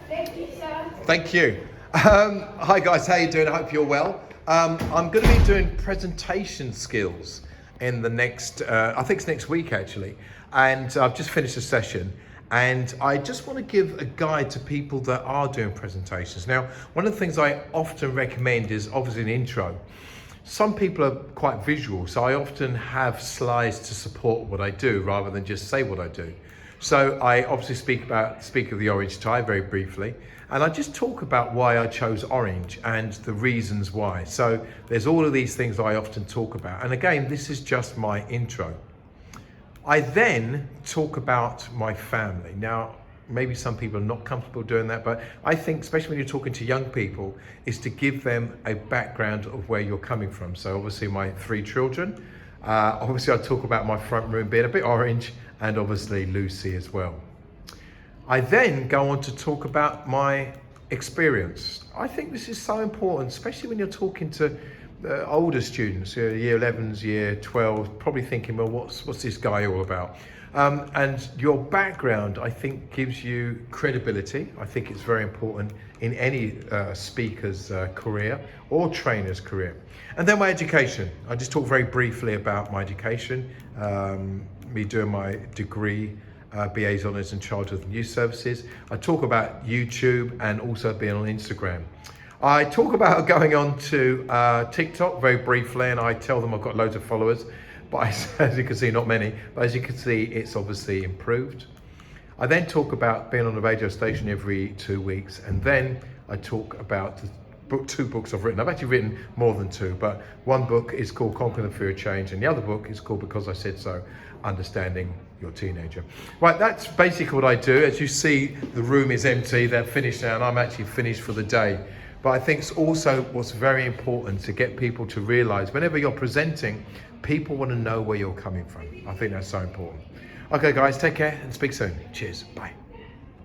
Thank you, sir. Thank you. Hi guys, how you doing? I hope you're well. I'm going to be doing presentation skills in the next, I think it's next week actually. And I've just finished a session and I just want to give a guide to people that are doing presentations. Now, one of the things I often recommend is obviously an intro. Some people are quite visual, so I often have slides to support what I do rather than just say what I do. So I obviously speak of the orange tie very briefly, and I just talk about why I chose orange and the reasons why. So there's all of these things I often talk about. And again, this is just my intro. I then talk about my family. Now, maybe some people are not comfortable doing that, but I think, especially when you're talking to young people, is to give them a background of where you're coming from. So obviously my 3 children, obviously I talk about my front room being a bit orange, and obviously Lucy as well. I then go on to talk about my experience. I think this is so important, especially when you're talking to older students, year 11s, year 12, probably thinking, well, what's this guy all about? And your background, I think, gives you credibility. I think it's very important in any speaker's career or trainer's career. And then my education. I just talk very briefly about my education, me doing my degree, BA's Honours in Childhood and Youth Services. I talk about YouTube and also being on Instagram. I talk about going on to TikTok very briefly, and I tell them I've got loads of followers. But as you can see, not many, but as you can see, it's obviously improved. I then talk about being on a radio station every 2 weeks, and then I talk about the 2 books I've written. I've actually written more than 2, but one book is called Conquering the Fear of Change, and the other book is called Because I Said So, Understanding Your Teenager. Right, that's basically what I do. As you see, the room is empty, they're finished now, and I'm actually finished for the day. But I think it's also what's very important to get people to realize whenever you're presenting, people want to know where you're coming from. I think that's so important. Okay guys, take care and speak soon. Cheers, bye.